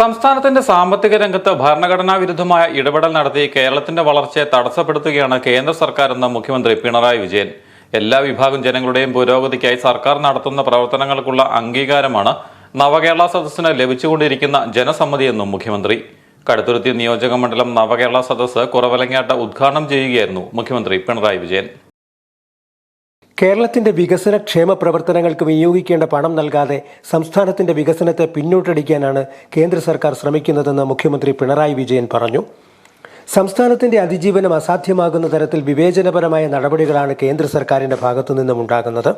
സംസ്ഥാനത്തിന്റെ സാമ്പത്തിക രംഗത്ത് ഭരണഘടനാ വിരുദ്ധമായ ഇടപെടൽ നടത്തി കേരളത്തിന്റെ വളർച്ചയെ തടസ്സപ്പെടുത്തുകയാണ് കേന്ദ്ര സർക്കാരെന്ന് മുഖ്യമന്ത്രി പിണറായി വിജയൻ. എല്ലാ വിഭാഗം ജനങ്ങളുടെയും പുരോഗതിക്കായി സർക്കാർ നടത്തുന്ന പ്രവർത്തനങ്ങൾക്കുള്ള അംഗീകാരമാണ് നവകേരള സദസ്സിന് ലഭിച്ചുകൊണ്ടിരിക്കുന്ന ജനസമ്മതിയെന്നും മുഖ്യമന്ത്രി. കടുത്തുരുത്തി നിയോജക മണ്ഡലം നവകേരള സദസ്സ് കുറവലങ്ങാട്ട് ഉദ്ഘാടനം ചെയ്യുകയായിരുന്നു മുഖ്യമന്ത്രി പിണറായി വിജയൻ. കേരളത്തിന്റെ വികസന ക്ഷേമ പ്രവർത്തനങ്ങൾക്ക് വിനിയോഗിക്കേണ്ട പണം നൽകാതെ സംസ്ഥാനത്തിന്റെ വികസനത്തെ പിന്നോട്ടടിക്കാനാണ് കേന്ദ്ര സർക്കാർ ശ്രമിക്കുന്നതെന്ന് മുഖ്യമന്ത്രി പിണറായി വിജയൻ പറഞ്ഞു. സംസ്ഥാനത്തിന്റെ അതിജീവനം അസാധ്യമാകുന്ന തരത്തിൽ വിവേചനപരമായ നടപടികളാണ് കേന്ദ്ര സർക്കാരിന്റെ ഭാഗത്തു നിന്നും ഉണ്ടാകുന്നത്.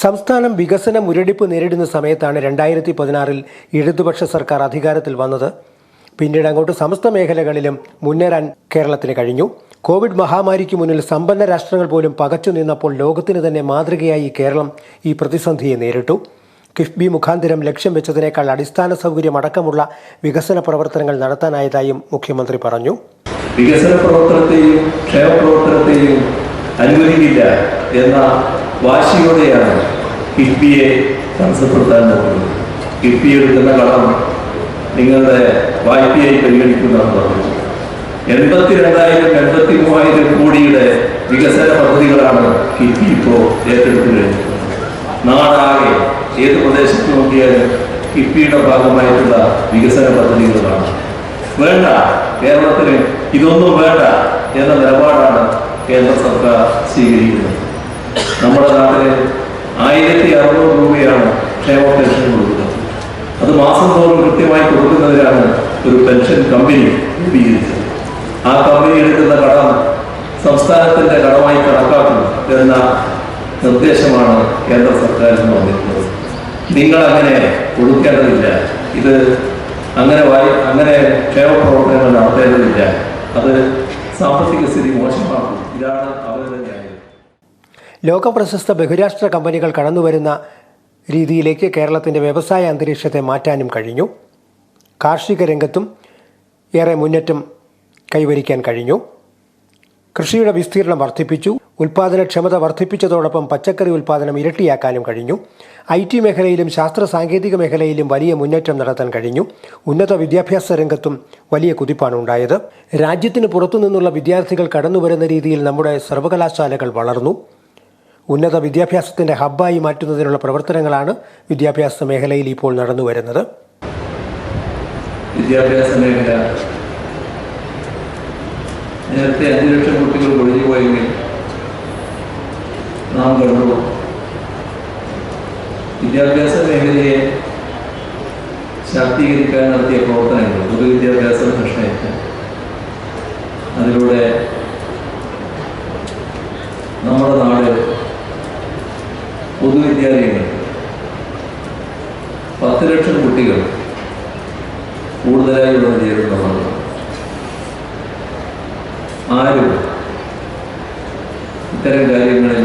സംസ്ഥാനം വികസന മുരടിപ്പ് നേരിടുന്ന സമയത്താണ് 2016 ഇടതുപക്ഷ സർക്കാർ അധികാരത്തിൽ വന്നത്. പിന്നീട് അങ്ങോട്ട് സമസ്ത മേഖലകളിലും മുന്നേറാൻ കേരളത്തിന് കഴിഞ്ഞു. കോവിഡ് മഹാമാരിക്ക് മുന്നിൽ സമ്പന്ന രാഷ്ട്രങ്ങൾ പോലും പകച്ചു നിന്നപ്പോൾ ലോകത്തിന് തന്നെ മാതൃകയായി കേരളം ഈ പ്രതിസന്ധിയെ നേരിട്ടു. കിഫ്ബി മുഖാന്തരം ലക്ഷ്യം വെച്ചതിനേക്കാൾ അടിസ്ഥാന സൗകര്യം അടക്കമുള്ള വികസന പ്രവർത്തനങ്ങൾ നടത്താനായതായും മുഖ്യമന്ത്രി പറഞ്ഞു. വികസന പ്രവർത്തനത്തെയും ക്ഷേമ പ്രവർത്തനത്തെയും അനുവദിക്കില്ല എന്ന വാശിയോടെയാണ് കിഫ്ബിയെ തടസ്സപ്പെടുത്താൻ നോക്കുന്നത്. കിഫ്ബി എടുക്കുന്ന കടം നിങ്ങളുടെ വായ്പയായി പരിഗണിക്കുന്നതെന്ന് പറഞ്ഞു. 82,000-83,000 കോടിയുടെ വികസന പദ്ധതികളാണ് കിഫ്ബി ഇപ്പോൾ ഏറ്റെടുത്തു കഴിഞ്ഞത്. നാടാകെ ഏത് പ്രദേശത്ത് നോക്കിയാലും കിഫ്ബിയുടെ ഭാഗമായിട്ടുള്ള വികസന പദ്ധതികളാണ്. വേണ്ട, കേരളത്തിന് ഇതൊന്നും വേണ്ട എന്ന നിലപാടാണ് കേന്ദ്ര സർക്കാർ സ്വീകരിക്കുന്നത്. നമ്മുടെ നാട്ടിൽ 1,600 രൂപയാണ് ക്ഷേമ പെൻഷൻ കൊടുക്കുന്നത്. അത് മാസം തോറും കൃത്യമായി കൊടുക്കുന്നതിനാണ് ഒരു പെൻഷൻ കമ്പനി രൂപീകരിച്ചത്. ആ കമ്പനി എടുക്കുന്ന കടം സംസ്ഥാനത്തിന്റെ കടമായി കണക്കാക്കുന്നു എന്ന നിർദ്ദേശമാണ് കേന്ദ്ര സർക്കാരിൽ നിന്ന് വന്നിട്ടുള്ളത്. നിങ്ങൾ അങ്ങനെ കൊടുക്കേണ്ടതില്ല, ഇത് അങ്ങനെ ക്ഷേമ പ്രവർത്തനങ്ങൾ നടത്തേണ്ടതില്ല, അത് സാമ്പത്തിക സ്ഥിതി മോശമാക്കും. ഇതാണ് അവരുടെ ന്യായം. ലോകപ്രശസ്ത ബഹുരാഷ്ട്ര കമ്പനികൾ കടന്നുവരുന്ന രീതിയിലേക്ക് കേരളത്തിന്റെ വ്യവസായ അന്തരീക്ഷത്തെ മാറ്റാനും കഴിഞ്ഞു. കാർഷിക രംഗത്തും ഏറെ മുന്നേറ്റം കൈവരിക്കാൻ കഴിഞ്ഞു. കൃഷിയുടെ വിസ്തീർണം വർദ്ധിപ്പിച്ചു. ഉൽപ്പാദനക്ഷമത വർദ്ധിപ്പിച്ചതോടൊപ്പം പച്ചക്കറി ഉൽപ്പാദനം ഇരട്ടിയാക്കാനും കഴിഞ്ഞു. IT മേഖലയിലും ശാസ്ത്ര സാങ്കേതിക മേഖലയിലും വലിയ മുന്നേറ്റം നടത്താൻ കഴിഞ്ഞു. ഉന്നത വിദ്യാഭ്യാസ രംഗത്തും വലിയ കുതിപ്പാണ് ഉണ്ടായത്. രാജ്യത്തിന് പുറത്തുനിന്നുള്ള വിദ്യാർത്ഥികൾ കടന്നുവരുന്ന രീതിയിൽ നമ്മുടെ സർവകലാശാലകൾ വളർന്നു. ഉന്നത വിദ്യാഭ്യാസത്തിന്റെ ഹബ്ബായി മാറ്റുന്നതിനുള്ള പ്രവർത്തനങ്ങളാണ് വിദ്യാഭ്യാസ മേഖലയിൽ ഇപ്പോൾ നടന്നു വരുന്നത്. വിദ്യാഭ്യാസ മേഖല നേരത്തെ 5 ലക്ഷം കുട്ടികൾ ഒഴിഞ്ഞു പോയെങ്കിൽ നാം കണ്ടു വിദ്യാഭ്യാസ മേഖലയെ ശാക്തീകരിക്കാൻ നടത്തിയ പ്രവർത്തനങ്ങൾ പൊതുവിദ്യാഭ്യാസ കൃഷ്ണയജ്ഞം. അതിലൂടെ നമ്മുടെ നാട് പൊതുവിദ്യാലയങ്ങൾ 10 ലക്ഷം കുട്ടികൾ കൂടുതലായി വന്നു ചേരുന്നതാണ്. ആരും ഇത്തരം കാര്യങ്ങളിൽ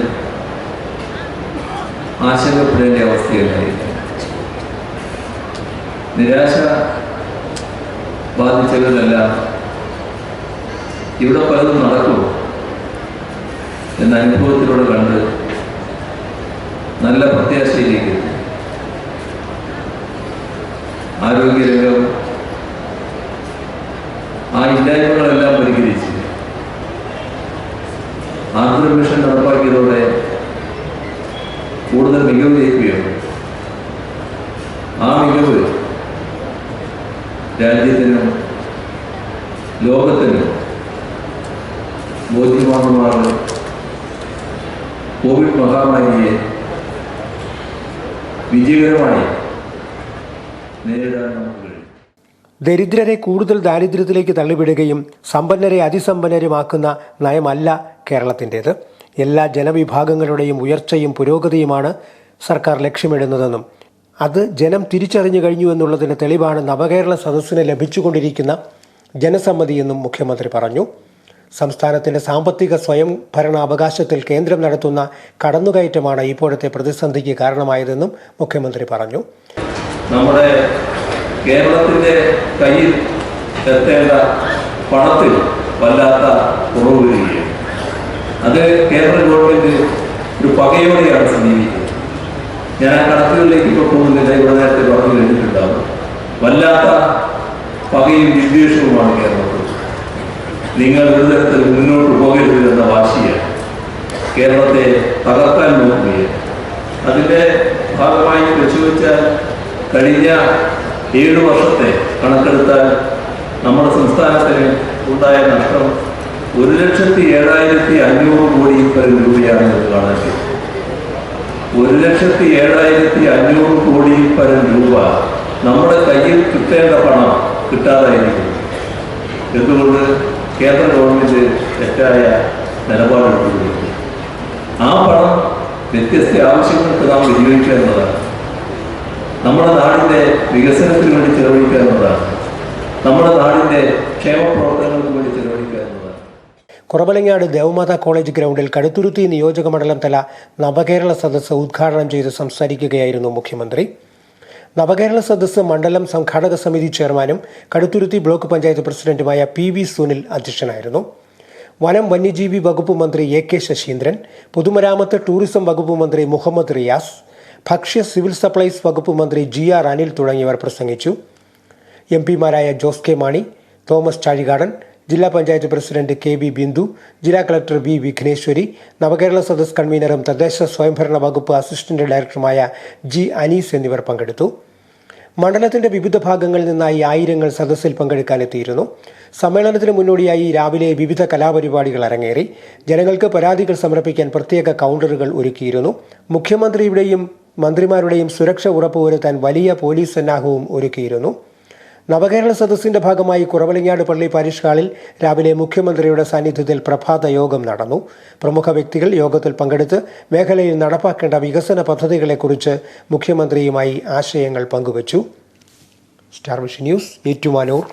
ആശങ്കപ്പെടേണ്ട അവസ്ഥയുണ്ടായില്ല. നിരാശ ബാധിച്ചവരെല്ലാം ഇവിടെ പലതും നടക്കും എന്ന അനുഭവത്തിലൂടെ കണ്ട് നല്ല പ്രത്യാശയിലേക്ക് ആരോഗ്യരംഗം ആ ഇല്ലായ്മകളെല്ലാം പരിഹരിച്ച് ആർദ്ര മിഷൻ നടപ്പാക്കിയതോടെ കൂടുതൽ മികവിലേക്കുകയാണ്. ആ മികവ് രാജ്യത്തിനും ലോകത്തിനും ബോധ്യമാകുമാണ് കോവിഡ് മഹാമാരിയെ വിജയകരമായി നേരിടാൻ നമുക്ക് കഴിയും. ദരിദ്രരെ കൂടുതൽ ദാരിദ്ര്യത്തിലേക്ക് തള്ളിവിടുകയും സമ്പന്നരെ അതിസമ്പന്നരുമാക്കുന്ന നയമല്ല കേരളത്തിൻ്റേത്. എല്ലാ ജനവിഭാഗങ്ങളുടെയും ഉയർച്ചയും പുരോഗതിയുമാണ് സർക്കാർ ലക്ഷ്യമിടുന്നതെന്നും അത് ജനം തിരിച്ചറിഞ്ഞു കഴിഞ്ഞു എന്നുള്ളതിന് തെളിവാണ് നവകേരള സദസ്സിന് ലഭിച്ചുകൊണ്ടിരിക്കുന്ന ജനസമ്മതിയെന്നും മുഖ്യമന്ത്രി പറഞ്ഞു. സംസ്ഥാനത്തിന്റെ സാമ്പത്തിക സ്വയം ഭരണ അവകാശത്തിൽ കേന്ദ്രം നടത്തുന്ന കടന്നുകയറ്റമാണ് ഇപ്പോഴത്തെ പ്രതിസന്ധിക്ക് കാരണമായതെന്നും മുഖ്യമന്ത്രി പറഞ്ഞു. നമ്മുടെ കേരളത്തിന്റെ കയ്യിൽ എത്തേണ്ട പണത്തിൽ വല്ലാത്ത കുറവ് വരികയാണ്. അത് കേന്ദ്ര ഗവൺമെന്റ് ഒരു പകയോടെയാണ് സമീപിക്കുന്നത്. ഞാൻ ആ കണക്കുകളിലേക്ക് ഇപ്പോൾ പോകുന്നില്ല, ഇവിടെ നേരത്തെ പറഞ്ഞു കഴിഞ്ഞിട്ടുണ്ടാവും. വല്ലാത്ത പകയും വിദ്വേഷവുമാണ് കേരളത്തിൽ. നിങ്ങൾ ഒരു തരത്തിൽ മുന്നോട്ട് പോകരുത് എന്ന വാശിയാണ് കേരളത്തെ തകർക്കാൻ നോക്കുകയാണ്. അതിൻ്റെ ഭാഗമായി വെച്ചുവെച്ചാൽ കഴിഞ്ഞ 7 വർഷത്തെ കണക്കെടുത്താൽ നമ്മുടെ സംസ്ഥാനത്തിന് ഉണ്ടായ നഷ്ടം 1,07,500 കോടി പരം രൂപയാണ് ഇത് കാണാൻ കഴിയും. 1,07,500 കോടി പരം രൂപ നമ്മുടെ കയ്യിൽ കിട്ടേണ്ട പണം കിട്ടാതായിരിക്കും. എന്തുകൊണ്ട്? കേന്ദ്ര ഗവൺമെൻറ് തെറ്റായ നിലപാടെടുക്കുകയും ആ പണം വ്യത്യസ്ത ആവശ്യങ്ങൾക്ക് നാം വിനിയോഗിക്കുക എന്നതാണ്. നമ്മുടെ നാടിൻ്റെ വികസനത്തിന് വേണ്ടി ചെലവഴിക്കുക എന്നതാണ്. നമ്മുടെ നാടിൻ്റെ ക്ഷേമ പ്രവർത്തനങ്ങൾക്ക് വേണ്ടി ചെലവഴിക്കുക എന്നതാണ്. കുറവലങ്ങാട് ദേവമാത കോളേജ് ഗ്രൗണ്ടിൽ കടുത്തുരുത്തി നിയോജക മണ്ഡലം തല നവകേരള സദസ്സ് ഉദ്ഘാടനം ചെയ്ത് സംസാരിക്കുകയായിരുന്നു മുഖ്യമന്ത്രി. നവകേരള സദസ്സ് മണ്ഡലം സംഘാടക സമിതി ചെയർമാനും കടുത്തുരുത്തി ബ്ലോക്ക് പഞ്ചായത്ത് പ്രസിഡന്റുമായ PV സുനിൽ അധ്യക്ഷനായിരുന്നു. വനം വന്യജീവി വകുപ്പ് മന്ത്രി AK ശശീന്ദ്രൻ, പൊതുമരാമത്ത് ടൂറിസം വകുപ്പ് മന്ത്രി മുഹമ്മദ് റിയാസ്, ഭക്ഷ്യ സിവിൽ സപ്ലൈസ് വകുപ്പ് മന്ത്രി GR അനിൽ തുടങ്ങിയവർ പ്രസംഗിച്ചു. MP-മാരായ ജോസ് കെ മാണി, തോമസ് ചാഴികാടൻ, ജില്ലാ പഞ്ചായത്ത് പ്രസിഡന്റ് KB ബിന്ദു, ജില്ലാ കളക്ടർ B വിഘ്നേശ്വരി, നവകേരള സദസ് കൺവീനറും തദ്ദേശ സ്വയംഭരണ വകുപ്പ് അസിസ്റ്റന്റ് ഡയറക്ടറുമായ G അനീസ് എന്നിവർ പങ്കെടുത്തു. മണ്ഡലത്തിന്റെ വിവിധ ഭാഗങ്ങളിൽ നിന്നായി ആയിരങ്ങൾ സദസ്സിൽ പങ്കെടുക്കാനെത്തിയിരുന്നു. സമ്മേളനത്തിന് മുന്നോടിയായി രാവിലെ വിവിധ കലാപരിപാടികൾ അരങ്ങേറി. ജനങ്ങൾക്ക് പരാതികൾ സമർപ്പിക്കാൻ പ്രത്യേക കൗണ്ടറുകൾ ഒരുക്കിയിരുന്നു. മുഖ്യമന്ത്രിയുടെയും മന്ത്രിമാരുടെയും സുരക്ഷ ഉറപ്പുവരുത്താൻ വലിയ പോലീസ് സന്നാഹവും ഒരുക്കിയിരുന്നു. നവകേരള സദസ്സിന്റെ ഭാഗമായി കുറവലങ്ങാട് പള്ളി പാരിഷ് ഹാളിൽ രാവിലെ മുഖ്യമന്ത്രിയുടെ സാന്നിധ്യത്തിൽ പ്രഭാത യോഗം നടന്നു. പ്രമുഖ വ്യക്തികൾ യോഗത്തിൽ പങ്കെടുത്ത് മേഖലയിൽ നടപ്പാക്കേണ്ട വികസന പദ്ധതികളെക്കുറിച്ച് മുഖ്യമന്ത്രിയുമായി ആശയങ്ങൾ പങ്കുവച്ചു. Star vision news, Ettumanoor.